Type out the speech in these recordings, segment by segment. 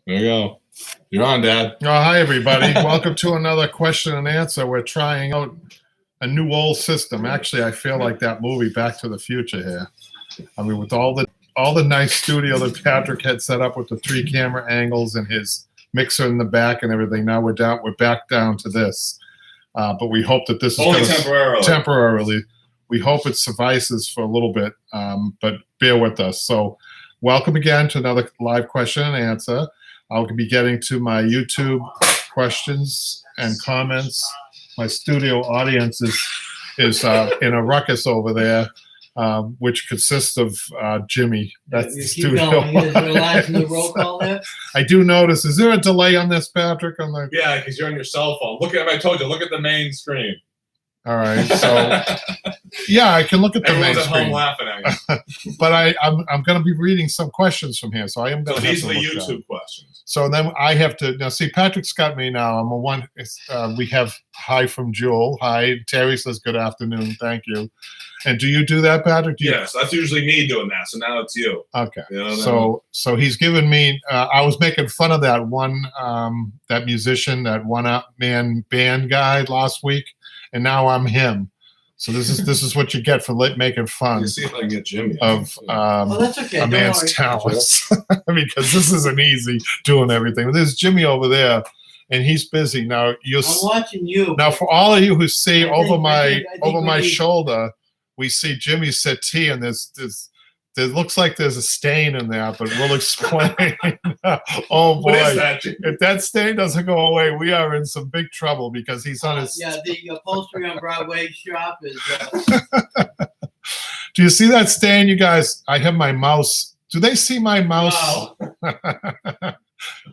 There you go. You're on, Dad. Oh, hi, everybody. Welcome to another question and answer. We're trying out a new old system. Actually, I feel like that movie Back to the Future here. I mean, with all the nice studio that Patrick had set up with the 3 camera angles and his mixer in the back and everything. Now we're back down to this. But we hope that this is only temporarily. We hope it suffices for a little bit, but bear with us. So welcome again to another live question and answer. I'll be getting to my YouTube questions and comments. My studio audience is in a ruckus over there, which consists of Jimmy. That's the studio. Going. You guys relax in the roll call there? I do notice. Is there a delay on this, Patrick? Yeah, because you're on your cell phone. I told you, look at the main screen. All right, so yeah, I can look at the main screen. Everyone's at home laughing at you. But I'm going to be reading some questions from here, so I am going to. These are the YouTube questions. So then I have to now see. Patrick's got me now. I'm a one. We have hi from Jewel. Hi, Terry says good afternoon. Thank you. And do you do that, Patrick? Yes, that's usually me doing that. So now it's you. Okay. You know so he's given me. I was making fun of that one, that musician, that one-man band guy last week. And now I'm him. So this is what you get for making fun. You see if I can get Jimmy of that's okay. a man's talents, because this isn't easy doing everything. There's Jimmy over there, and he's busy now. I'm watching you. Now, for all of you who see over my shoulder, we see Jimmy's settee, and there looks like there's a stain in there, but we'll explain. Oh boy! What is that, if that stain doesn't go away, we are in some big trouble because he's on his. Yeah, the Upholstery on Broadway shop is. Do you see that stain, you guys? I have my mouse. Do they see my mouse? Wow.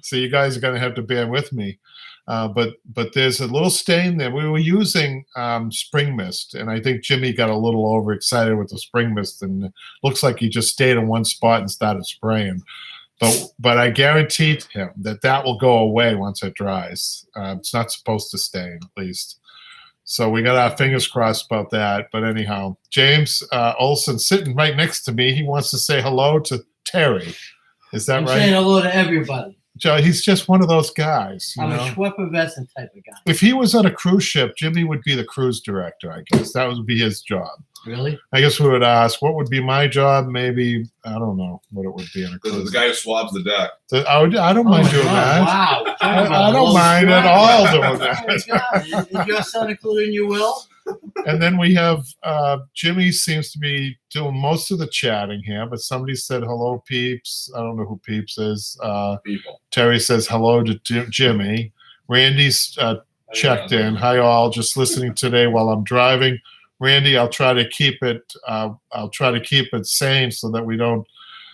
So you guys are going to have to bear with me. But there's a little stain there. We were using spring mist, and I think Jimmy got a little overexcited with the spring mist, and it looks like he just stayed in one spot and started spraying. But I guaranteed him that will go away once it dries. It's not supposed to stain, at least. So we got our fingers crossed about that. But anyhow, James Olson sitting right next to me. He wants to say hello to Terry. Is that right? Saying hello to everybody. Joe, he's just one of those guys. I'm a Schwepper-Vesson type of guy. If he was on a cruise ship, Jimmy would be the cruise director, I guess. That would be his job. Really? I guess we would ask, what would be my job? Maybe, I don't know what it would be on a cruise. The guy who swabs the deck. I don't mind doing that. Wow. I don't mind at all doing that. Is your son included in your will? And then we have Jimmy seems to be doing most of the chatting here, but somebody said hello, Peeps. I don't know who Peeps is. People. Terry says hello to Jimmy. Randy's checked in. Hi all, just listening today while I'm driving. Randy, I'll try to keep it. I'll try to keep it sane so that we don't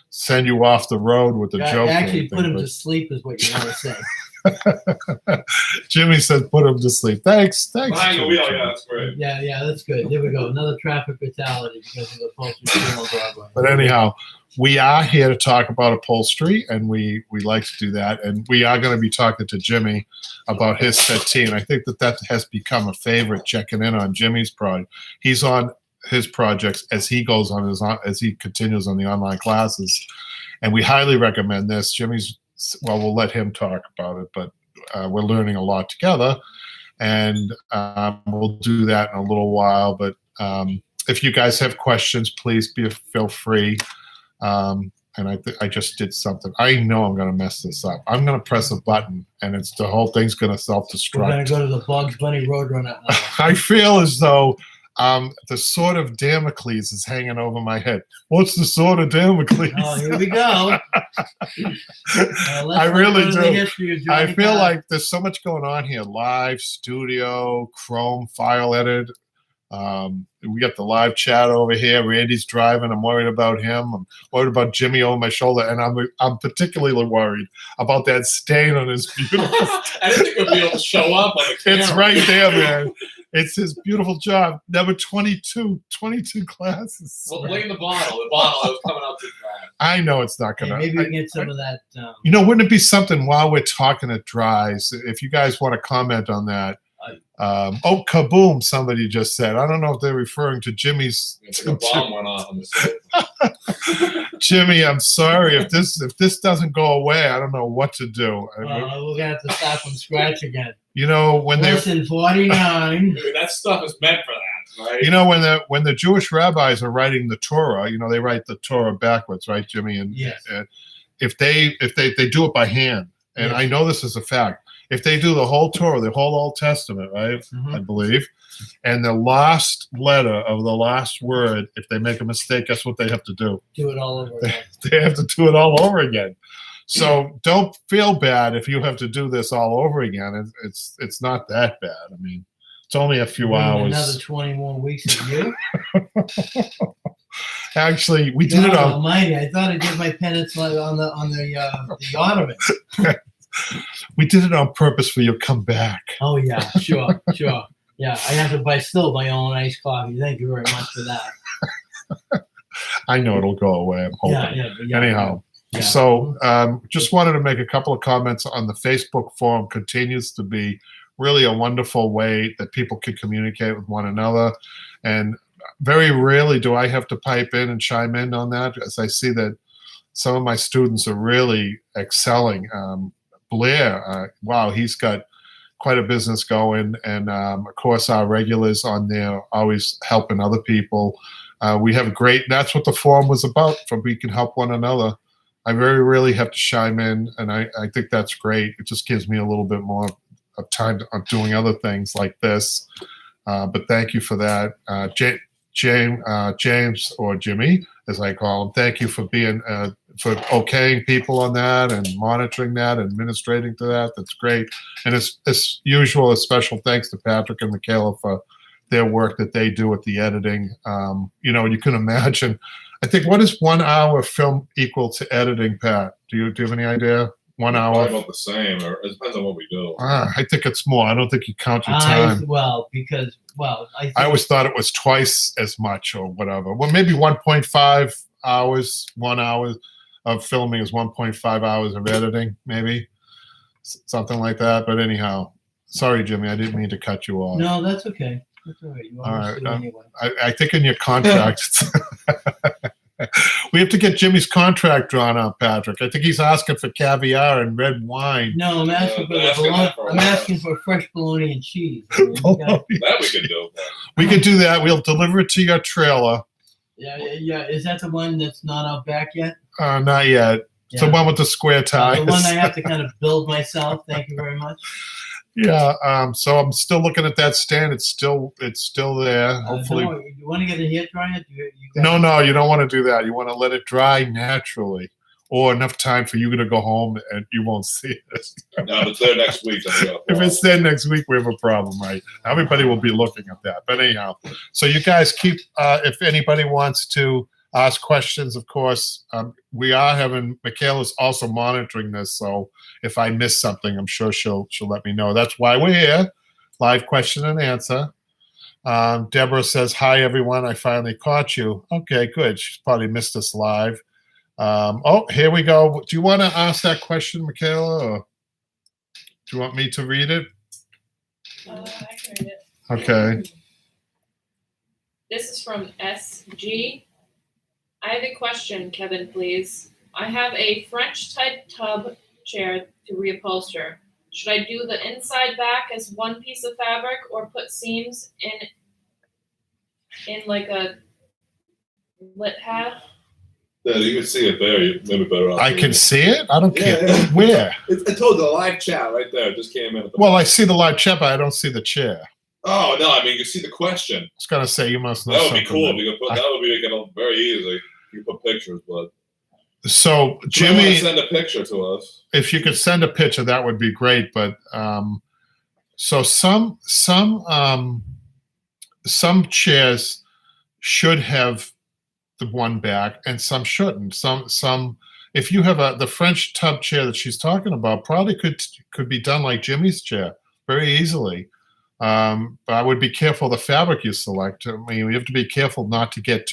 send you off the road with a joke. Actually, put him to sleep is what you want to say. Jimmy said, "Put him to sleep." Thanks. Behind the wheel, yeah, that's great. Yeah, that's good. There we go. Another traffic fatality because of the upholstery on Broadway. But anyhow, we are here to talk about upholstery, and we like to do that. And we are going to be talking to Jimmy about his settee, and I think that has become a favorite. Checking in on Jimmy's project. He's on his projects as he goes on as he continues on the online classes, and we highly recommend this. Jimmy's. Well, we'll let him talk about it, but we're learning a lot together, and we'll do that in a little while. But if you guys have questions, please feel free. And I just did something. I know I'm going to mess this up. I'm going to press a button, and the whole thing's going to self-destruct. We're going to go to the Bugs Bunny Roadrunner. I feel as though the sword of Damocles is hanging over my head. What's the sword of Damocles? Oh, here we go. I really do. I feel like there's so much going on here. Live, studio, Chrome, file edit. We got the live chat over here. Randy's driving. I'm worried about him. I'm worried about Jimmy over my shoulder. And I'm particularly worried about that stain on his beautiful... I didn't think it would be able to show up on the camera. It's right there, man. It's his beautiful job. Number 22 classes. Well, blame the bottle. The bottle is coming out too fast. I know it's not going to. Maybe we can get some of that. Wouldn't it be something while we're talking it dries? If you guys want to comment on that. Oh, kaboom, somebody just said. I don't know if they're referring to Jimmy's. The bomb went off on the Jimmy, I'm sorry if this doesn't go away. I don't know what to do. We're gonna have to start from scratch again. You know when they Lesson 49. That stuff is meant for that, right? You know when the Jewish rabbis are writing the Torah, you know they write the Torah backwards, right, Jimmy? And Yes. if they do it by hand, and Yes. I know this is a fact, if they do the whole Torah, the whole Old Testament, right, Mhm. I believe, and the last letter of the last word, if they make a mistake, guess what they have to do? Do it all over again. They have to do it all over again. So don't feel bad if you have to do this all over again. It's not that bad. I mean, it's only a few hours. Another 20 more weeks of you. Actually, we did it God on. Almighty, I thought I did my penance on the ottoman. We did it on purpose for you to come back. Oh yeah, sure. Yeah, I have to buy my own iced coffee. Thank you very much for that. I know it'll go away. I'm hoping. Yeah. Anyhow, Yeah. so just wanted to make a couple of comments on the Facebook forum. Continues to be really a wonderful way that people can communicate with one another, and very rarely do I have to pipe in and chime in on that, as I see that some of my students are really excelling. Blair, wow, he's got quite a business going, and of course our regulars on there always helping other people. We have that's what the forum was about, for we can help one another. I very rarely have to chime in, and I think that's great. It just gives me a little bit more of time on doing other things like this. But thank you for that. James, or Jimmy, as I call him, thank you for being for okaying people on that and monitoring that and administrating to that. That's great. And as usual, a special thanks to Patrick and Michaela for their work that they do with the editing. You know, you can imagine. I think, what is 1 hour film equal to editing, Pat? Do you have any idea? 1 hour? Probably about the same, or it depends on what we do. I think it's more. I don't think you count your time. I always thought it was twice as much or whatever. Well, maybe 1.5 hours, 1 hour of filming is 1.5 hours of editing, maybe. Something like that. But anyhow, sorry, Jimmy, I didn't mean to cut you off. No, that's okay. That's all right. You All right. anyway. I think in your contract, we have to get Jimmy's contract drawn up, Patrick. I think he's asking for caviar and red wine. No, I'm asking for I'm asking for fresh bologna and cheese. That we can do. We can do that. We'll deliver it to your trailer. Yeah. Is that the one that's not out back yet? Not yet. It's the one with the square tires. The one I have to kind of build myself. Thank you very much. Yeah. So I'm still looking at that stand. It's still there. Hopefully. No, you want to get a hair dryer? No, you don't want to do that. You want to let it dry naturally, or enough time for you to go home and you won't see it. No, if it's there next week, if it's there next week, we have a problem, right? Everybody will be looking at that. But anyhow, so you guys keep. If anybody wants to ask questions, of course, we are having. Michaela's also monitoring this, so if I miss something, I'm sure she'll let me know. That's why we're here, live question and answer. Deborah says, "Hi everyone, I finally caught you." Okay, good. She's probably missed us live. Oh, here we go. Do you want to ask that question, Michaela, or do you want me to read it? I can read it. Okay. This is from SG. I have a question, Kevin, please. I have a French type tub chair to reupholster. Should I do the inside back as one piece of fabric or put seams in like a lit half? Yeah, you can see it there. You maybe better off. I can see it? I don't care. Yeah. Where? I told you, the live chat right there. It just came in. Well, I see the live chat, but I don't see the chair. Oh, no, I mean, you see the question. I was going to say, you must know That would be something. cool. If you could put, that would be very easy. You put pictures, but. So, Jimmy, you want Jimmy, to send a picture to us. if you could send a picture, that would be great. But so some chairs should have the one back, and some shouldn't. Some if you have the French tub chair that she's talking about, probably could be done like Jimmy's chair very easily. But I would be careful the fabric you select. I mean, you have to be careful not to get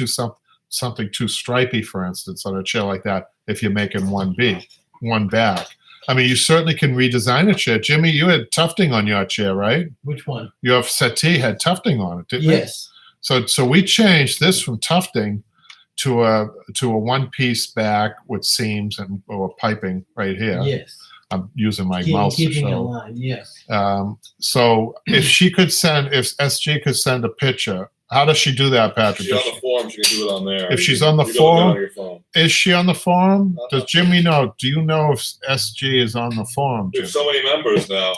something too stripy, for instance, on a chair like that if you're making one back. I mean, you certainly can redesign a chair. Jimmy, you had tufting on your chair, right? Which one? Your settee had tufting on it, didn't it? Yes. So we changed this from tufting to a one-piece back with seams and or piping right here. Yes. I'm using my mouse to Keeping in show. line. Yes. So if SG could send a picture, how does she do that, Patrick? If she's on the forum, she can do it on there. If she's on the You don't do it on forum, your phone. is she on the forum? Does Uh-huh. Jimmy know? Do you know if SG is on the forum? We Jimmy? have so many members now.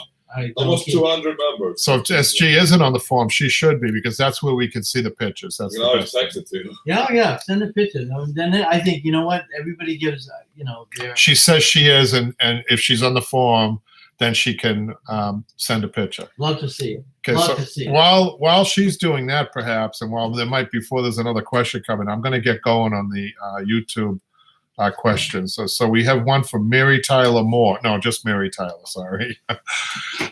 Almost 200 members. So if SG isn't on the forum, she should be, because that's where we can see the pictures. That's You the can always best text thing. it to. Yeah. Send a picture. Then I think, you know what? Everybody gives, their. She says she is, and if she's on the forum, then she can send a picture. Love to see it. Okay, Love so to see it. while she's doing that, perhaps, and while before there's another question coming, I'm going to get going on the YouTube questions. So we have one from Mary Tyler Moore. No, just Mary Tyler. Sorry.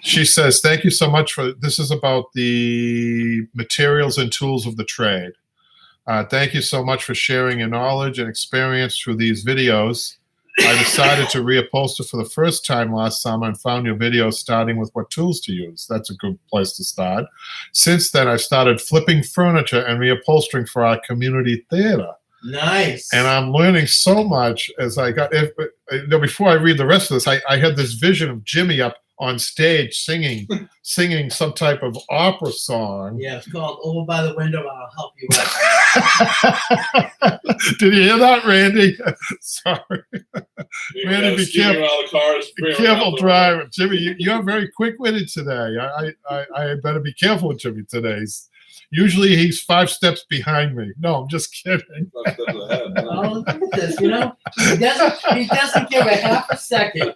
She says, "Thank you so much for this. Is about the materials and tools of the trade. Thank you so much for sharing your knowledge and experience through these videos. I decided to reupholster for the first time last summer and found your videos starting with what tools to use. That's a good place to start. Since then, I've started flipping furniture and reupholstering for our community theater. Nice. And I'm learning so much as I got. Before I read the rest of this, I had this vision of Jimmy up on stage singing some type of opera song. Yeah, it's called Over by the Window. I'll help you out. Did you hear that, Randy? Sorry. Randy, be careful. Be careful driving. Jimmy, you're very quick-witted today. I better be careful with Jimmy today. Usually he's 5 steps behind me. No, I'm just kidding. Oh, look at this. He doesn't give a half a second.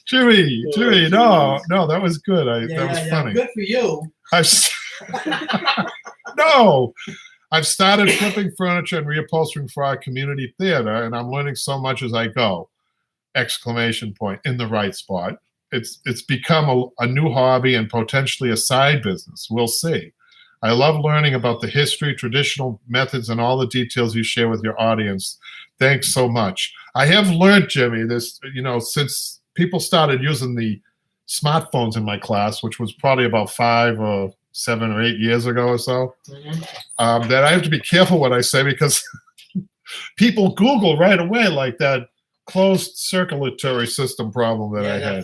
Jimmy, no, that was good. That was funny. Good for you. No, I've started flipping furniture and reupholstering for our community theater, and I'm learning so much as I go! Exclamation point, in the right spot. It's become a new hobby and potentially a side business. We'll see. I love learning about the history, traditional methods, and all the details you share with your audience. Thanks so much. I have learned, Jimmy, this, since people started using the smartphones in my class, which was probably about 5 or 7 or 8 years ago or so, that I have to be careful what I say, because people Google right away, like that closed circulatory system problem that I had.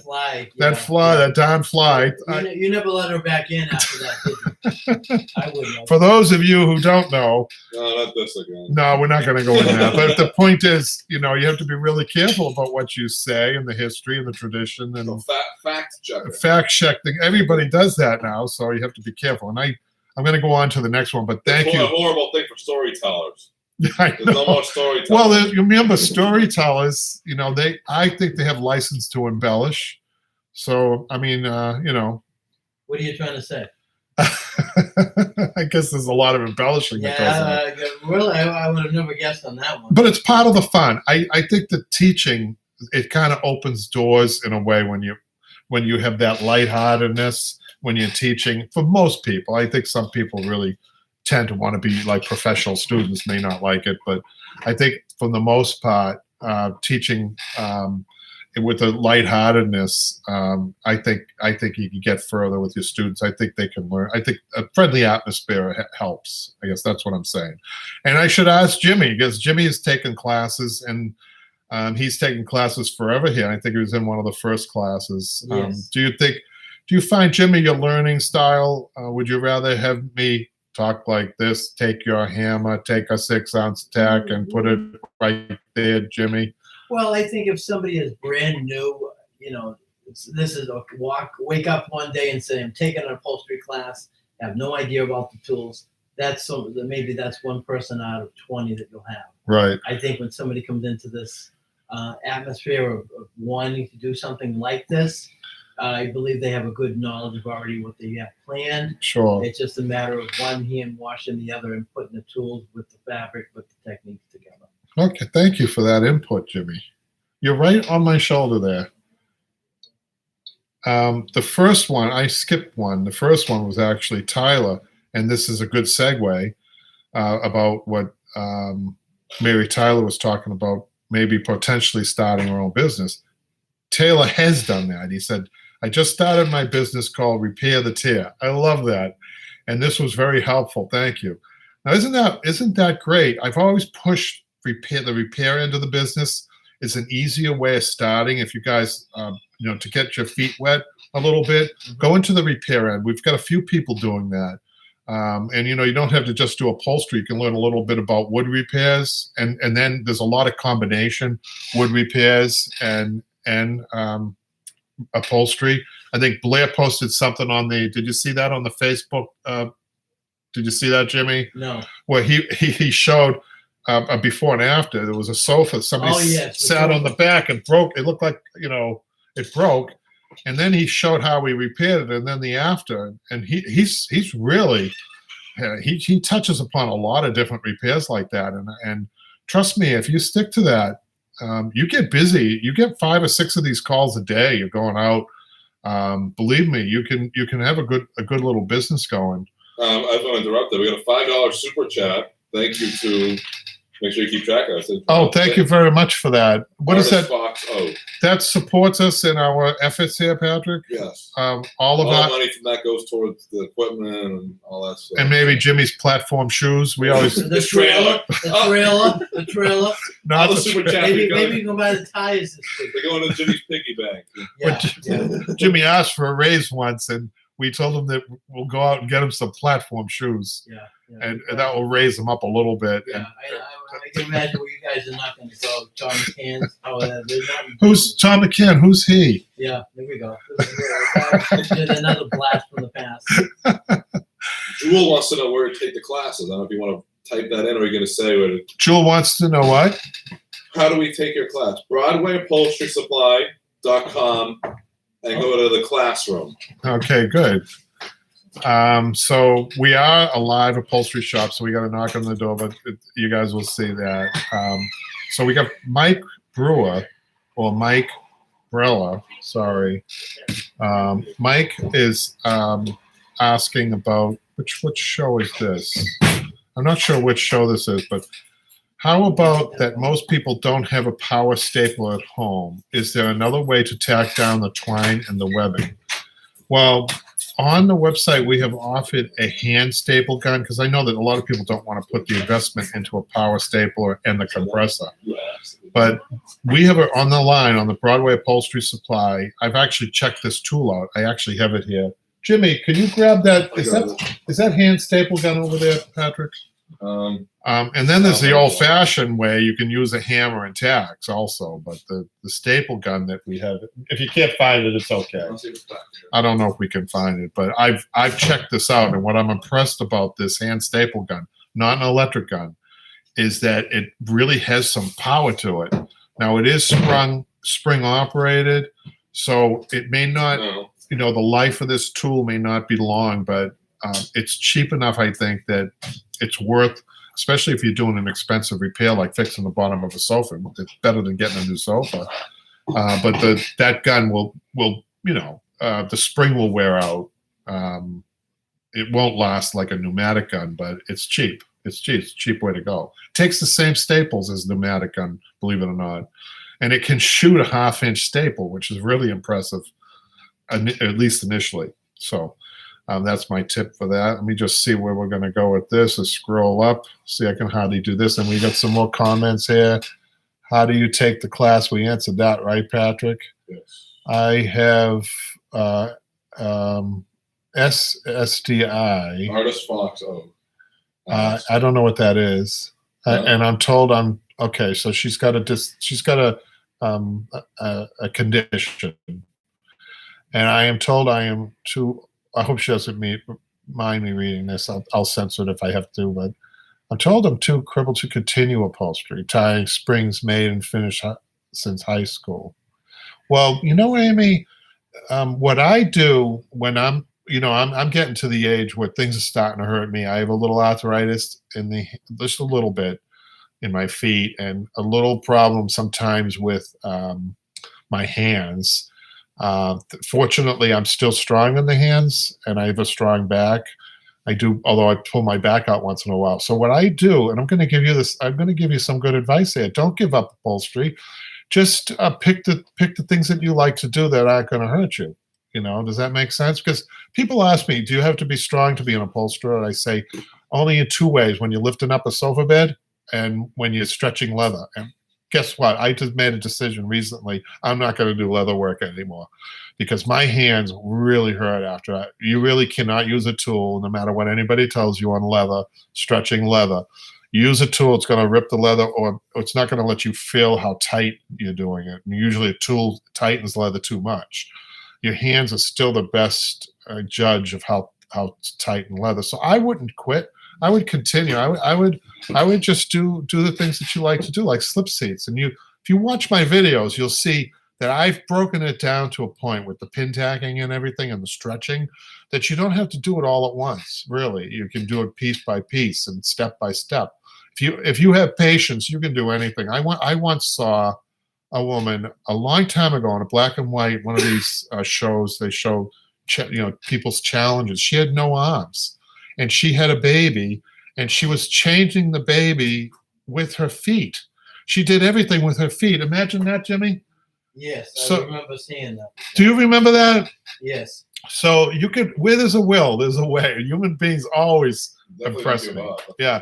That darn fly. You never let her back in after that, did you? I wouldn't. For those of you who don't know, no, not this again. No, we're not going to go in there. But the point is, you have to be really careful about what you say and the history and the tradition and fact checking. Fact checking. Everybody does that now, so you have to be careful. And I'm going to go on to the next one. But thank you. It's a horrible thing for storytellers. There's no more storytellers. Well, you remember storytellers, I think they have license to embellish. So, I mean, What are you trying to say? I guess there's a lot of embellishing that goes on. Really, I would have never guessed on that one. But it's part of the fun. I think the teaching, it kind of opens doors in a way when you have that lightheartedness when you're teaching. For most people, I think some people really tend to want to be like professional students, may not like it, but I think for the most part, teaching with a lightheartedness, I think you can get further with your students. I think they can learn. I think a friendly atmosphere helps. I guess that's what I'm saying. And I should ask Jimmy, because Jimmy has taken classes, and he's taken classes forever here. I think he was in one of the first classes. Yes. Do you find, Jimmy, your learning style, would you rather have me talk like this, take your hammer, take a 6-ounce tack and put it right there, Jimmy? Well, I think if somebody is brand new, this is wake up one day and say, I'm taking an upholstery class, have no idea about the tools. Maybe that's one person out of 20 that you'll have. Right. I think when somebody comes into this atmosphere of wanting to do something like this, I believe they have a good knowledge of already what they have planned. Sure. It's just a matter of one hand washing the other and putting the tools with the fabric, with the techniques together. Okay, thank you for that input, Jimmy. You're right on my shoulder there. The first one, I skipped one. The first one was actually Tyler, and this is a good segue about what Mary Tyler was talking about, maybe potentially starting her own business. Taylor has done that. He said, I just started my business called Repair the Tear. I love that. And this was very helpful. Thank you. Now, isn't that great? I've always pushed the repair end of the business. Is an easier way of starting. If you guys, to get your feet wet a little bit, go into the repair end. We've got a few people doing that. And you don't have to just do upholstery. You can learn a little bit about wood repairs, and then there's a lot of combination wood repairs and upholstery. I think Blair posted something on the. Did you see that on the Facebook? Did you see that, Jimmy? No. Well, he showed a before and after. There was a sofa. Somebody sat on the back and broke. It looked like it broke. And then he showed how we repaired it, and then the after. And he's really he touches upon a lot of different repairs like that. And trust me, if you stick to that, you get busy. You get 5 or 6 of these calls a day. You're going out. Believe me, you can have a good little business going. I was going to interrupt there. We got a $5 super chat. Thank you to. Make sure you keep track of us. Oh, thank you very much for that. What is that? Fox O. That supports us in our efforts here, Patrick. Yes. All the our money from that goes towards the equipment and all that stuff. and maybe Jimmy's platform shoes. We always The trailer. not All the the super tra- chat. Maybe you can buy the tires this week. They're going to Jimmy's piggy bank. Yeah. Jimmy asked for a raise once, and we told him that we'll go out and get him some platform shoes, Yeah. and that will raise him up a little bit. Yeah, I can imagine where you guys are not going to go. Tom McCann's. Who's Tom McCann? Who's he? Yeah, there we go. Did another blast from the past. Jewel wants to know where to take the classes. I don't know if you want to type that in or you're going to say where to. Jewel wants to know what? How do we take your class? BroadwayUpholsterySupply.com and go to the classroom. Okay, good. So we are a live upholstery shop, so we got to knock on the door, but you guys will see that. So we got Mike Brewer, or Mike Brella, sorry. Mike is asking about, which show is this? I'm not sure which show this is, but how about that most people don't have a power stapler at home? Is there another way to tack down the twine and the webbing? Well, on the website, we have offered a hand staple gun because I know that a lot of people don't want to put the investment into a power stapler and the compressor. But we have it on the line on the Broadway Upholstery Supply. I've actually checked this tool out. I actually have it here. Jimmy, can you grab that? Is that hand staple gun over there, Patrick? And then there's the old-fashioned way. You can use a hammer and tacks also, but the staple gun that we have, if you can't find it, it's okay. I don't know if we can find it, but I've checked this out, and what I'm impressed about this hand staple gun, not an electric gun, is that it really has some power to it. Now it is spring operated, so it may not, the life of this tool may not be long, but it's cheap enough, I think, that it's worth, especially if you're doing an expensive repair like fixing the bottom of a sofa. It's better than getting a new sofa. But that gun will the spring will wear out. It won't last like a pneumatic gun, but it's cheap. It's cheap. It's a cheap way to go. It takes the same staples as pneumatic gun, believe it or not. And it can shoot a 1/2-inch staple, which is really impressive, at least initially. So that's my tip for that. Let me just see where we're going to go with this. Let's scroll up. See, I can hardly do this. And we got some more comments here. How do you take the class? We answered that, right, Patrick? Yes. I have SSDI. Artist Fox O. I don't know what that is. And I'm told I'm okay. So she's got a condition, and I am told I am too. I hope she doesn't mind me reading this. I'll censor it if I have to, but I'm told I'm too crippled to continue upholstery, tying springs made and finished since high school. Well, Amy, what I do when I'm getting to the age where things are starting to hurt me. I have a little arthritis just a little bit in my feet, and a little problem sometimes with my hands. Fortunately, I'm still strong in the hands, and I have a strong back. I do, although I pull my back out once in a while. So what I do, and I'm going to give you this, I'm going to give you some good advice here. Don't give up upholstery. Just pick the things that you like to do that aren't going to hurt you. You know, does that make sense? Because people ask me, do you have to be strong to be an upholsterer? And I say, only in two ways: when you're lifting up a sofa bed and when you're stretching leather. And guess what? I just made a decision recently. I'm not going to do leather work anymore because my hands really hurt after that. You really cannot use a tool, no matter what anybody tells you on leather, stretching leather. Use a tool, it's going to rip the leather, or it's not going to let you feel how tight you're doing it. And usually a tool tightens leather too much. Your hands are still the best judge of how tight in leather. So I wouldn't quit. I would continue. I would just do the things that you like to do, like slip seats. And if you watch my videos, you'll see that I've broken it down to a point with the pin tacking and everything and the stretching that you don't have to do it all at once. Really, you can do it piece by piece and step by step. If you have patience, you can do anything. I once saw a woman a long time ago in a black and white, one of these shows. They show people's challenges. She had no arms, and she had a baby, and she was changing the baby with her feet. She did everything with her feet. Imagine that, Jimmy. Yes, So, I remember seeing that. Do you remember that? Yes. So you could, where there's a will, there's a way. Human beings always Definitely impress give me. up. Yeah.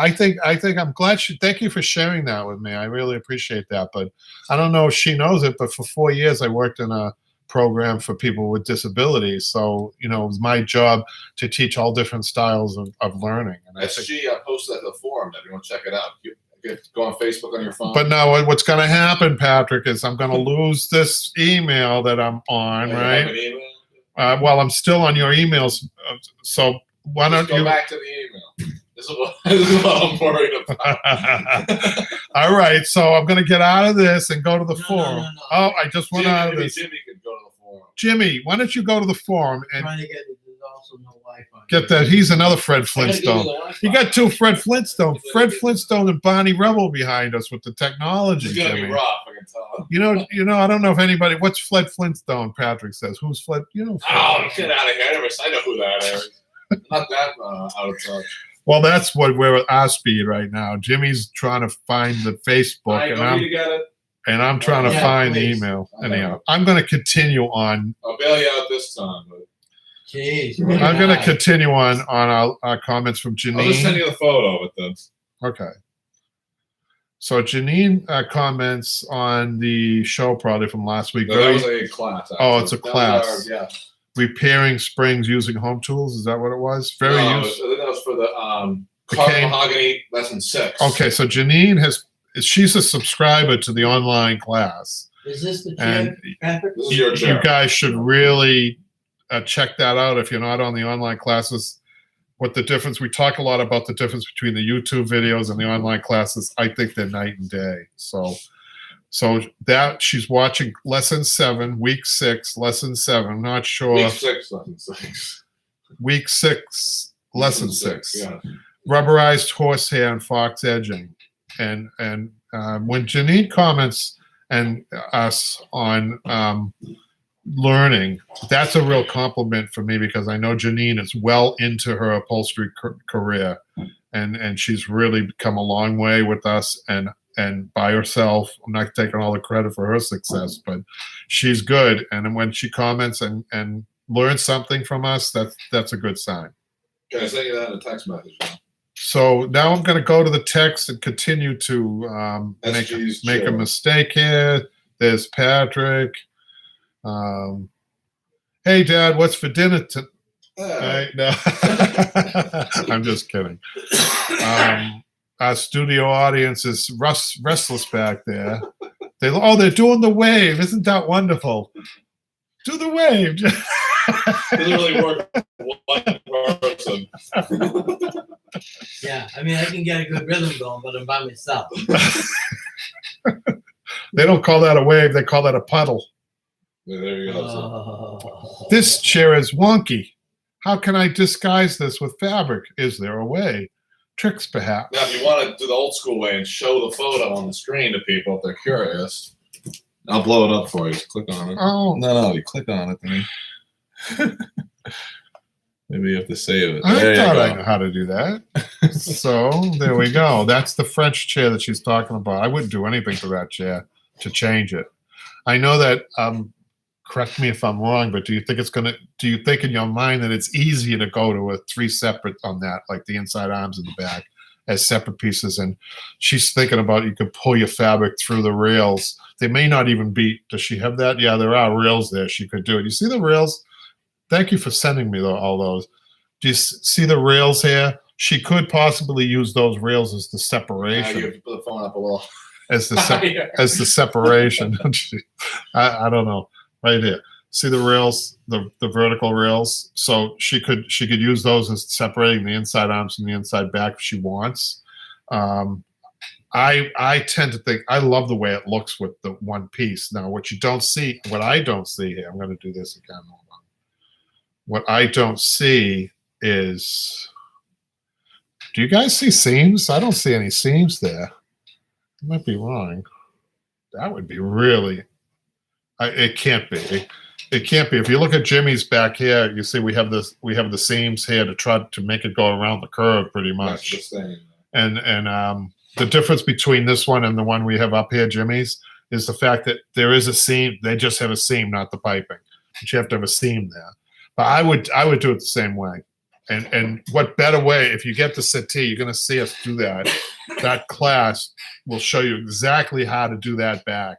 I think I'm glad thank you for sharing that with me. I really appreciate that. But I don't know if she knows it, but for 4 years I worked in a program for people with disabilities. So, it was my job to teach all different styles of learning. And SG posted the forum. Everyone check it out. You go on Facebook on your phone. But now what's going to happen, Patrick, is I'm going to lose this email that I'm on, You right? have an email? Well, I'm still on your emails. So why don't Just go you? back to the email. This is what I'm worried about. All right. So I'm going to get out of this and go to the forum. No. Oh, I just went out of this. Jimmy could go to the forum. Jimmy, why don't you go to the forum and Trying to get there's also no Wi-Fi. get that? He's another Fred I gotta give Flintstone. the Wi-Fi. You got two Fred Flintstone, Fred Flintstone and Bonnie Rebel behind us with the technology, It's gonna be Jimmy. rough. I can tell. I don't know if anybody. What's Fred Flintstone? Patrick says. Who's Fred? Fred Oh, get out of here! I know who that is. Not that out of touch. Well, that's what we're at our speed right now. Jimmy's trying to find the Facebook, I know you get it. and I'm trying to Yeah, find please. the email. I know. Anyhow, I'm going to continue on. I'll bail you out this time, but Jeez. I'm going to continue on our comments from I'll just send Janine. you the photo with this. Okay. So Janine comments on the show probably from last week. No, that was a class. Oh, it's a That was class. yeah. Repairing springs using home tools. Is that what it was? Very No, useful. I think that was for the The carved cane. mahogany lesson 6. Okay, so Janine she's a subscriber to the online class. Is this the chair, And Patrick? This is your chair. you guys should really check that out if you're not on the online classes. What the difference, we talk a lot about the difference between the YouTube videos and the online classes. I think they're night and day. So that she's watching lesson 7, week 6, lesson 7. I'm not sure. Week 6, lesson 6. Week 6, lesson 6. Yeah. Rubberized horsehair and fox edging. And when Janine comments and us on learning, that's a real compliment for me because I know Janine is well into her upholstery career, and she's really come a long way with us and by herself. I'm not taking all the credit for her success, but she's good. And when she comments and learns something from us, that's a good sign. Can I send you that in a text message? So now I'm going to go to the text and continue to SG's make a chill. mistake here. There's Patrick. Hey, Dad, what's for dinner tonight? No, I'm just kidding. Our studio audience is restless back there. They're doing the wave. Isn't that wonderful? Do the wave. Doesn't really work one person. Yeah, I mean, I can get a good rhythm going, but I'm by myself. They don't call that a wave. They call that a puddle. Yeah, there you go. This chair is wonky. How can I disguise this with fabric? Is there a way? Tricks, perhaps. Now, if you want to do the old school way and show the photo on the screen to people if they're curious, I'll blow it up for you. Just click on it. Oh, No, you click on it. Then maybe you have to save it. I There you thought go. I knew how to do that. So there we go. That's the French chair that she's talking about. I wouldn't do anything to that chair to change it. I know that correct me if I'm wrong, but do you think in your mind that it's easier to go to a 3 separate on that, like the inside arms and the back as separate pieces? And she's thinking about you could pull your fabric through the rails. They may not even be, does she have that? Yeah, there are rails there. She could do it. You see the rails? Thank you for sending me all those. Do you see the rails here? She could possibly use those rails as the separation. You have to put the phone up a little. As the separation. I don't know. Right here. See the rails, the vertical rails. So she could use those as separating the inside arms from the inside back if she wants. I tend to think I love the way it looks with the one piece. Now, what I don't see here, I'm going to do this again. Hold on. What I don't see is, do you guys see seams? I don't see any seams there. I might be wrong. That would be really, it can't be. It can't be. If you look at Jimmy's back here, you see we have the seams here to try to make it go around the curve pretty much. That's the same. And the difference between this one and the one we have up here, Jimmy's, is the fact that there is a seam. They just have a seam, not the piping. But you have to have a seam there. But I would do it the same way. And what better way, if you get the settee, you're going to see us do that. That class will show you exactly how to do that back.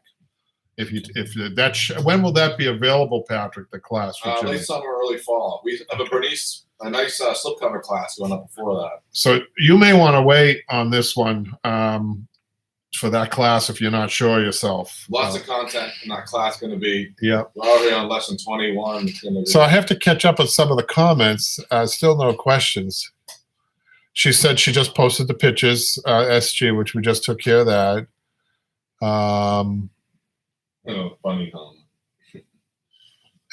When will that be available, Patrick? The class for Jimmy? Late summer, early fall. We have a nice slipcover class going up before that. So you may want to wait on this one for that class if you're not sure yourself. Lots of content in that class going to be. Yeah. We're already on lesson 21. It's gonna be. So I have to catch up with some of the comments. Still no questions. She said she just posted the pictures, SG, which we just took care of that. Funny comment.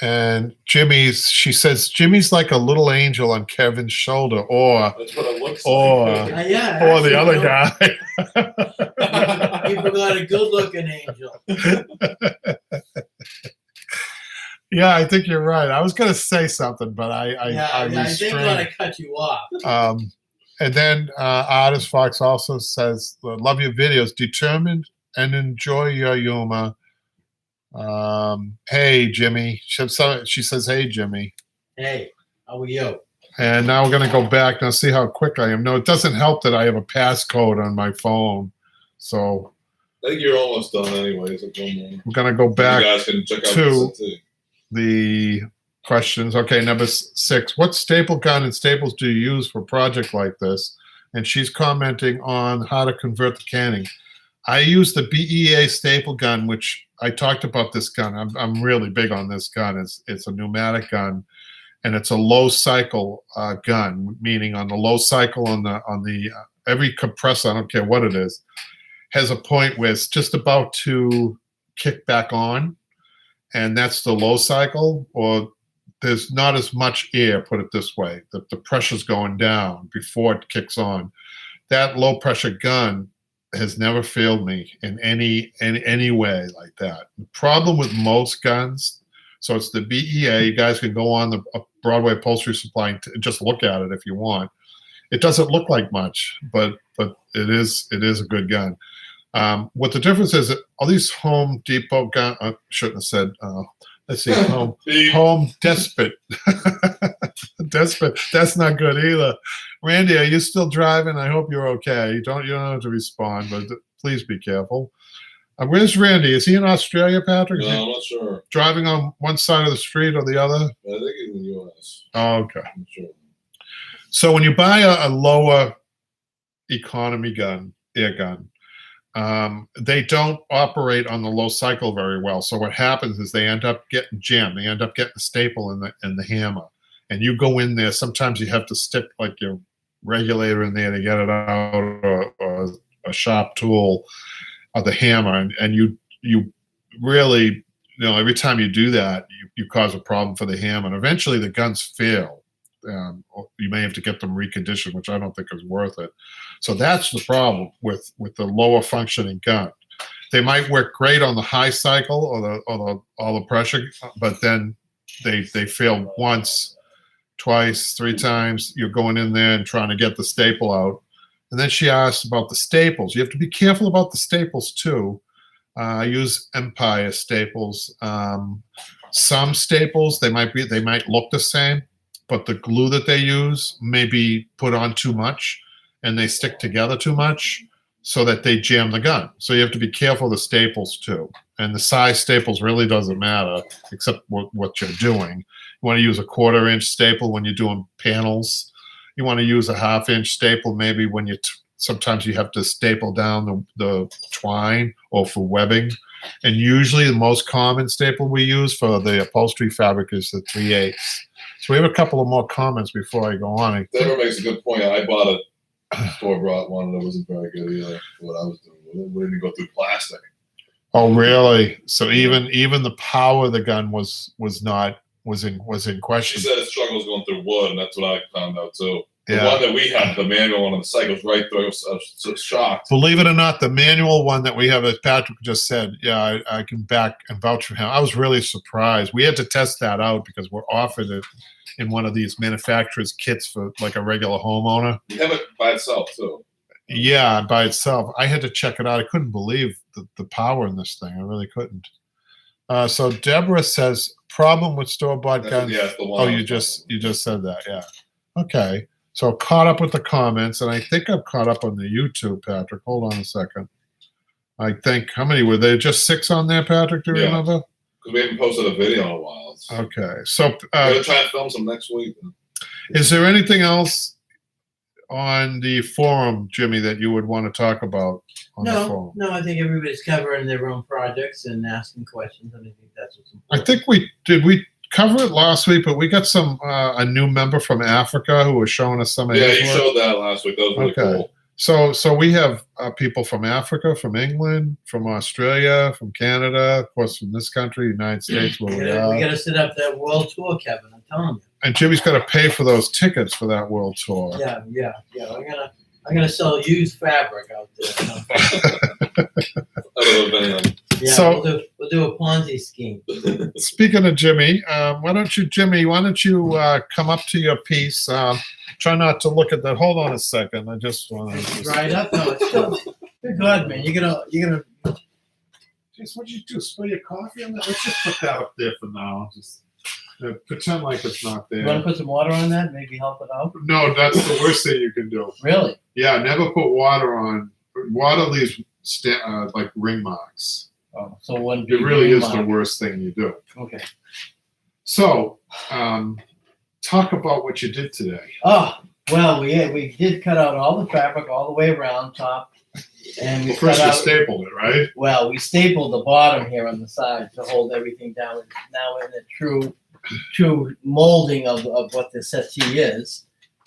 And she says Jimmy's like a little angel on Kevin's shoulder, or That's what it looks or like. Yeah. or the other guy. You forgot a good-looking angel. Yeah, I think you're right. I was going to say something, but I didn't want to cut you off. And then Artist Fox also says, "Love your videos. Determined and enjoy your humor." Hey, Jimmy. She says, "Hey, Jimmy." Hey, how are you? And now we're going to go back. Now see how quick I am. No, it doesn't help that I have a passcode on my phone. So I think you're almost done anyways. We're going to go back you guys can check out to the the questions. Okay, number 6. What staple gun and staples do you use for a project like this? And she's commenting on how to convert the canning. I use the BEA staple gun, which I talked about this gun. I'm really big on this gun. It's a pneumatic gun, and it's a low cycle gun, meaning on the low cycle on the every compressor, I don't care what it is, has a point where it's just about to kick back on, and that's the low cycle, or there's not as much air, put it this way. The pressure's going down before it kicks on. That low pressure gun has never failed me in any way like that. The problem with most guns, so it's the BEA. You guys can go on the Broadway Upholstery Supply and just look at it if you want. It doesn't look like much, but it is a good gun. What the difference is, all these Home Depot gun, I shouldn't have said. Let's see, Home Despot. Despot. That's not good either. Randy, are you still driving? I hope you're okay. You don't have to respond, but please be careful. Where's Randy? Is he in Australia, Patrick? No, I'm not sure. Driving on one side of the street or the other? I think he's in the U.S. Oh, okay. I'm sure. So when you buy a lower economy gun, air gun, they don't operate on the low cycle very well. So what happens is they end up getting jammed. They end up getting the staple and the hammer. And you go in there, sometimes you have to stick like your regulator in there to get it out, or a sharp tool, or the hammer. And you really, every time you do that, you cause a problem for the hammer. And eventually the guns fail. You may have to get them reconditioned, which I don't think is worth it. So that's the problem with the lower functioning gun. They might work great on the high cycle or the pressure, but then they fail once, twice, 3 times. You're going in there and trying to get the staple out. And then she asked about the staples. You have to be careful about the staples too. I use Empire staples. Some staples, they might look the same, but the glue that they use may be put on too much and they stick together too much so that they jam the gun. So you have to be careful of the staples too. And the size staples really doesn't matter except what you're doing. You want to use a 1/4 inch staple when you're doing panels. You want to use a 1/2 inch staple maybe when sometimes you have to staple down the twine or for webbing. And usually the most common staple we use for the upholstery fabric is the 3/8. So we have a couple of more comments before I go on. Deborah makes a good point. I bought a store-bought one that wasn't very good either. What I was doing with it, we didn't go through plastic. Oh, really? So even the power of the gun was in question. She said it struggles going through wood, and that's what I found out too. The Yeah. one that we have, the manual one on the site, goes right through. I was so shocked. Believe it or not, the manual one that we have, as Patrick just said, yeah, I can back and vouch for him. I was really surprised. We had to test that out because we're offered it in one of these manufacturers' kits for like a regular homeowner. You have it by itself too. Yeah, by itself. I had to check it out. I couldn't believe the power in this thing. I really couldn't. So Deborah says, problem with store-bought guns. Yeah, it's the one. Oh, I you was just talking said that, yeah. Okay. So caught up with the comments, and I think I've caught up on the YouTube, Patrick. Hold on a second. I think, how many were there? Just 6 on there, Patrick, do you Yeah. remember? about. 'Cause we haven't posted a video in a while. Okay. So We're gonna try and film some next week. is there anything else on the forum, Jimmy, that you would want to talk about on the forum? No, I think everybody's covering their own projects and asking questions, and I think that's what's I important. think we cover it last week, but we got some a new member from Africa who was showing us some of Yeah, his you work. showed that last week. That was really Okay. cool. So we have people from Africa, from England, from Australia, from Canada, of course, from this country, United States, where we We are. got to set up that world tour, Kevin. I'm telling you. And Jimmy's got to pay for those tickets for that world tour. Yeah. I'm gonna sell used fabric out there. That would have been, Yeah, So- we'll do a Ponzi scheme. Speaking of Jimmy, why don't you come up to your piece? Try not to look at that. Hold on a second. I just want to. Dried up? No, it's still. You're good, man. You're gonna. Jeez, what'd you do? Spill your coffee on that? Let's just put that up there for now. Just pretend like it's not You want there. to put some water on that? Maybe help it out. No, that's the worst thing you can do. Really? Yeah, never put water on. Water leaves like ring marks. Oh, so one. It really is the worst thing you do. Okay. So, talk about what you did today. Oh well, we did cut out all the fabric all the way around top, and we Well, first cut you out. stapled it, right? Well, we stapled the bottom here on the side to hold everything down. It's now in the true molding of what the settee is.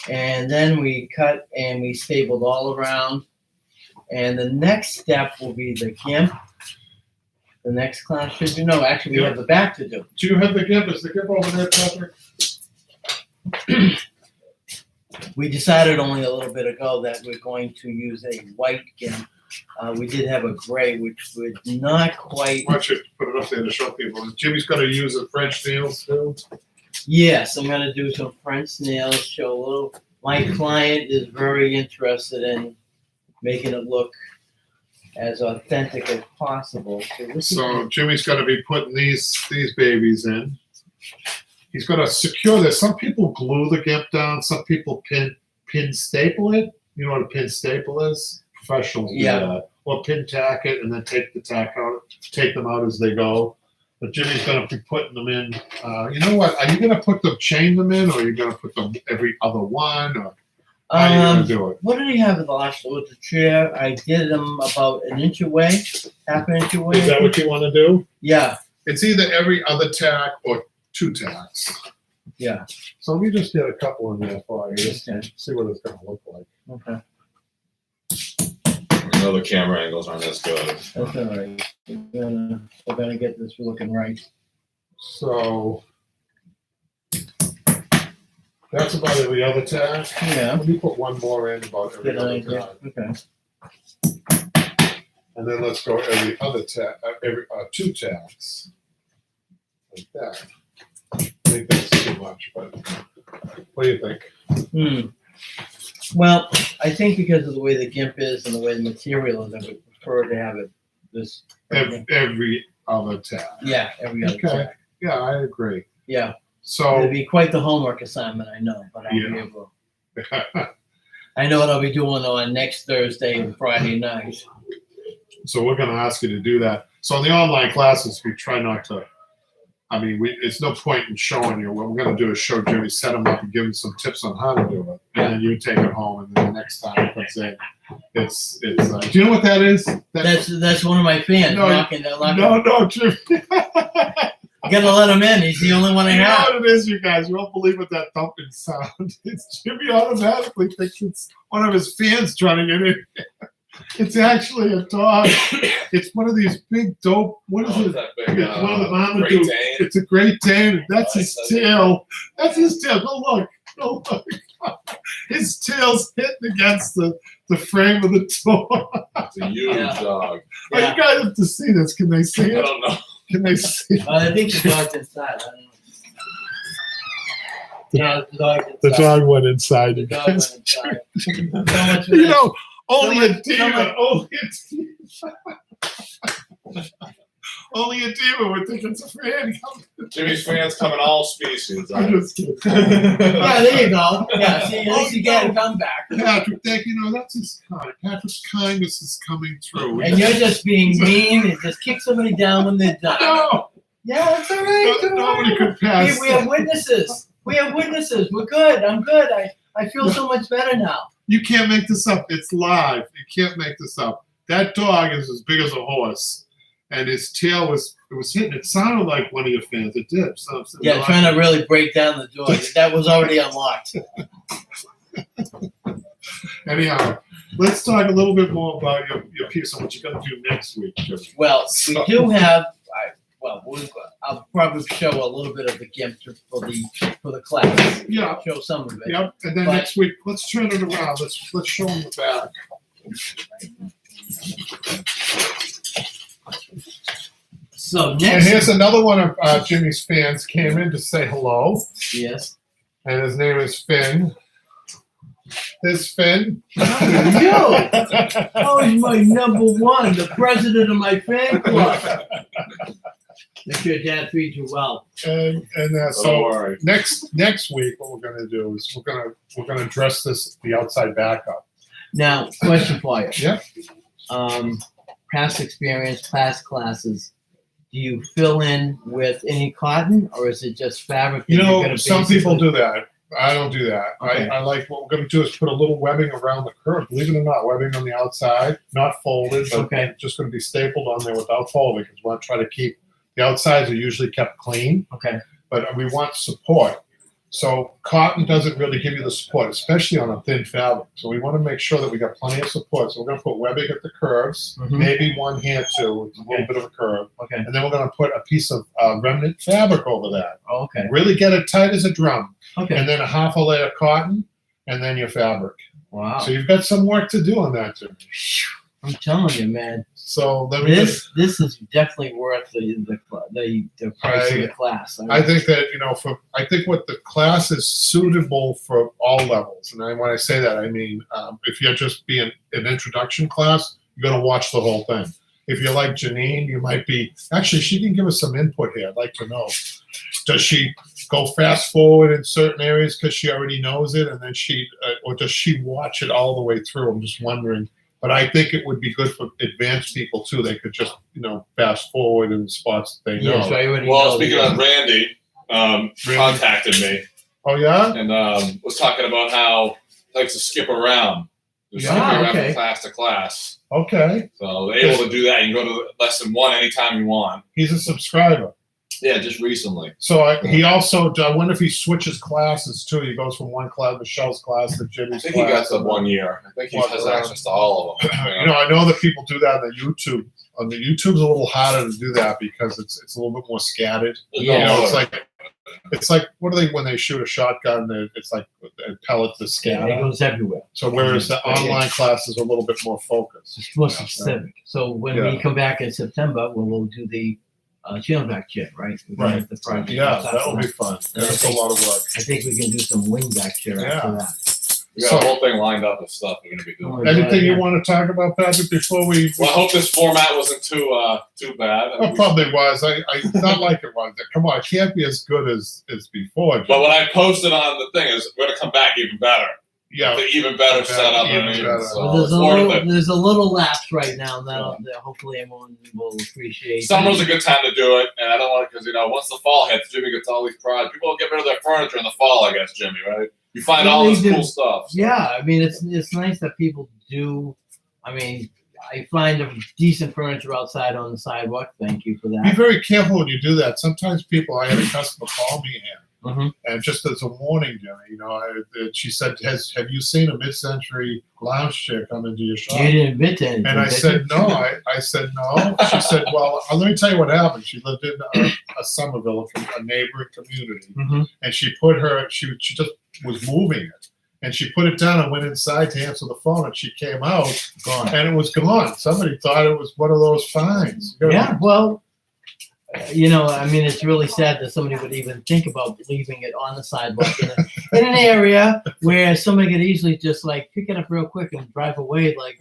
And then we cut and we stapled all around. And the next step will be the gimp. The next class should do. No, actually, we have the back to do. Do you have the gimp? Is the gimp over there, Patrick? We decided only a little bit ago that we're going to use a white gimp. We did have a gray, which would not quite. Why don't you put it up there to show people? Jimmy's going to use a French nails too. Yes, I'm gonna do some French nails, show a little. My client is very interested in making it look as authentic as possible. So Jimmy's going to be putting these babies in. He's going to secure this. Some people glue the gimp down. Some people pin staple it. You know what a pin staple is? Professionals do Yeah. that. Or pin tack it and then take the tack out, take them out as they go. But Jimmy's going to be putting them in. You know what? Are you going to chain them in, or are you going to put them every other one? Or how are you going to do it? What did he have in the last with the chair? I did them about an inch away, half an inch away. Is that what you want to do? Yeah, It's either every other tack or 2 tacks. yeah. So we just did a couple in there for you. Just Okay. see what it's going to look like. Okay, I know the camera angles aren't as good. that's all right. We're gonna get this looking right. So that's about every other tack. Yeah. Let me put one more in about every Get an other idea. tack. Okay. And then let's go every other tack, every 2 tacks. Like that. I think that's too much, but what do you think? Well, I think because of the way the gimp is and the way the material is, I would prefer to have it this. Every other tack. Yeah, every other Okay. tack. Yeah, I agree. Yeah, it'd So, be quite the homework assignment, I know, but I'll be Yeah. able. I know what I'll be doing on next Thursday and Friday night. so we're going to ask you to do that. So in the online classes, we try not to. I mean, it's no point in showing you. What we're going to do is show Jimmy, set him up, and give him some tips on how to do it, and then you take it home. And then the next time it comes in, it's. Do you know what that is? That's one of my fans No, knocking. No, Jimmy. Gotta let him in. He's the only one I You know have. what it is, you guys? You won't believe what that thumping sound. It's Jimmy automatically thinks it's one of his fans trying to get in. It's actually a dog. It's one of these big dope. What is Oh, it? that big, It's one of the Mama Great Dudes. Dane. It's a Great Dane. That's Oh, his that's it. tail. That's his tail. Go look. Go look. His tail's hitting against the frame of the door. It's a huge Yeah. dog. Oh, you guys have to see this. Can they see I it? don't know. Can they see it? I think the dog's inside. I don't know. Yeah, the dog's inside. The dog went inside. The You dog went guys. inside. So much for You that. know, only a much- so demon. much- Only a demon. Only a demon would think it's a fan coming. Jimmy's fans come in all species. I'm just kidding. Yeah, there you go. Yeah, see, at least you get a comeback. Patrick, that's his kind. Patrick's kindness is coming through. And you're just being mean and just kick somebody down when they're done. No, Yeah, that's all right. Don't nobody worry. could pass. We have witnesses. We have witnesses. We're good. I'm good. I feel so much better now. You can't make this up. It's live. You can't make this up. That dog is as big as a horse, and his tail was hitting. It sounded like one of your fans. It did. So Yeah, trying to really break down the door. That was already unlocked. Anyhow, let's talk a little bit more about your piece and what you're going to do next week, Jimmy. Well, we do have. I'll probably show a little bit of the GIMP for the class. Yeah. Show some of it. Yep. And then But- next week, let's turn it around. Let's show them the back. So And next, here's another one of Jimmy's fans came in to say hello, yes. and his name is Finn. There's Finn. Oh, he's my number one, the president of my fan club. Make sure Dad feeds you well. And Don't so worry. next week, what we're gonna do is we're gonna address the outside backup. Now, question for you. Yep. Past experience, past classes. Do you fill in with any cotton, or is it just fabric? You that you're know, gonna some people basically- do that. I don't do that. Okay. I like what we're gonna do is put a little webbing around the curve. Believe it or not, webbing on the outside, not folded, but Okay. just gonna be stapled on there without folding because we want to try to keep the outsides are usually kept clean. Okay. But we want support. So cotton doesn't really give you the support, especially on a thin fabric. So we want to make sure that we got plenty of support. So we're going to put webbing at the curves, Mhm. maybe one here too, with a little Okay. bit of a curve. Okay. And then we're going to put a piece of remnant fabric over that. Okay. Really get it tight as a drum. Okay. And then a half a layer of cotton, and then your fabric. Wow. So you've got some work to do on that, Jimmy. I'm telling you, man. So let me just, This is definitely worth the price of the class. I think that, I think what the class is suitable for all levels. And when I say that, I mean, if you're just being an introduction class, you're going to watch the whole thing. If you're like Janine, you might be, actually, she can give us some input here. I'd like to know. Does she go fast forward in certain areas because she already knows it? And then or does she watch it all the way through? I'm just wondering. But I think it would be good for advanced people too. They could just, fast forward in spots that they know. Yeah, so I already Well, know speaking that. of Randy, contacted me Oh yeah? and was talking about how he likes to skip around. Just skip Ah, around okay. from class to class. Okay. So they're able to do that. You can go to lesson 1 anytime you want. He's a subscriber. Yeah, just recently. So he also, I wonder if he switches classes too. He goes from one class, Michelle's class, to I Jimmy's think he class. got the 1 year. I think he Walk has around. access to all of them. I know that people do that on the YouTube. On the YouTube's a little harder to do that because it's a little bit more scattered. Yeah. It's like what do they when they shoot a shotgun? It's like pellets that Yeah, it scatter. goes everywhere. So whereas the Yeah. online class is a little bit more focused. It's more specific. So when we Yeah. come back in September, we'll do the back chair, right? We're gonna Right. have the project Yeah, on top that'll of be that. fun. That's a lot of work. I think we can do some wing back chair after Yeah. that. We got a whole thing lined up of stuff we're gonna be doing. Anything you want to talk about, Patrick, before we? Well, I hope this format wasn't too bad. It probably was. I not like it was. Come on, it can't be as good as before. But what I posted on the thing is we're gonna come back even better. Yeah, The even better setup. even I mean, better. so Well, it's worth it. there's a little lapse right now that hopefully everyone will appreciate. Summer's a good time to do it, and I don't want it because once the fall hits, Jimmy gets all these prizes. People will get rid of their furniture in the fall, I guess, Jimmy, right? You find all this cool stuff. So. Yeah, I mean it's nice that people do. I mean, I find a decent furniture outside on the sidewalk. Thank you for be that. very careful when you do that. Sometimes I had a customer call me here. Mhm. And just as a warning, Jimmy, she said, "Have you seen a mid-century lounge chair come into your shop?" You didn't admit to anything. And I said, "No." I said, "No." She said, "Well, let me tell you what happened. She lived in a Somerville, a neighboring community, and she just was moving it, and she put it down and went inside to answer the phone, and she came out, Gone. and it was gone. Somebody thought it was one of those fines." Yeah, well, I mean, it's really sad that somebody would even think about leaving it on the sidewalk in an area where somebody could easily just like pick it up real quick and drive away, like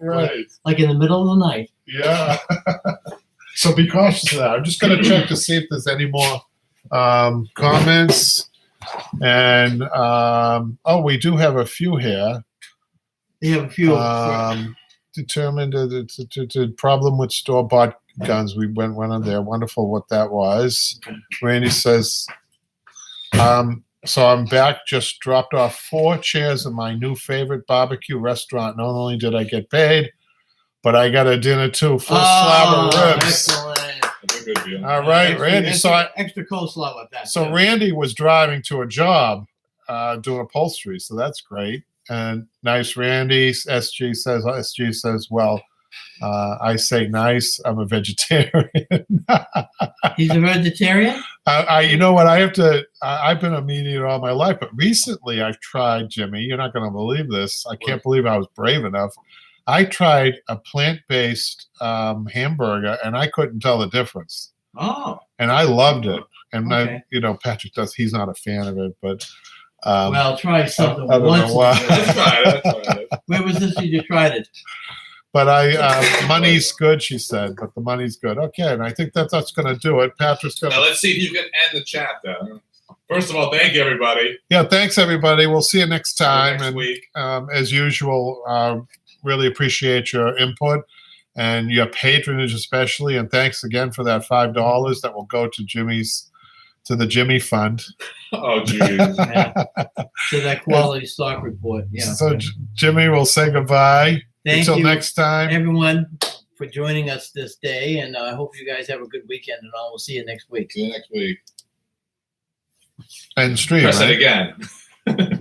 in the middle of the night. Yeah. So be cautious of that. I'm just going to check to see if there's any more comments. And we do have a few here. You have a few. Determined the problem with store-bought guns. We went on there. Wonderful what that was. Randy says, so I'm back. Just dropped off 4 chairs in my new favorite barbecue restaurant. Not only did I get paid, but I got a dinner too. Full slab of ribs. Excellent. That's a good deal. All right, Randy. Extra coleslaw with that. So Randy was driving to a job doing upholstery, so that's great. And nice, Randy. SG says, well, I say nice. I'm a vegetarian. He's a vegetarian? You know what? I've been a meat eater all my life, but recently I've tried, Jimmy, you're not going to believe this. I can't believe I was brave enough. I tried a plant-based hamburger, and I couldn't tell the difference. Oh. And I loved it. And Okay. Patrick he's not a fan of it, but well, try something I don't once. know why. I tried it. Where was this you just tried it? But money's good, she said. But the money's good. Okay, and I think that's going to do it. Patrick's going Now to. let's see if you can end the chat then. First of all, thank you everybody. Yeah, thanks everybody. We'll see you next time. Next week. As usual, really appreciate your input and your patronage especially. And thanks again for that $5 that will go to the Jimmy Fund. Oh, geez. To that quality stock report. Yeah. So Jimmy will say goodbye. Thank Until you, next time. everyone, for joining us this day, and I hope you guys have a good weekend. And I will see you next week. See you next week. And stream. Press right? it again.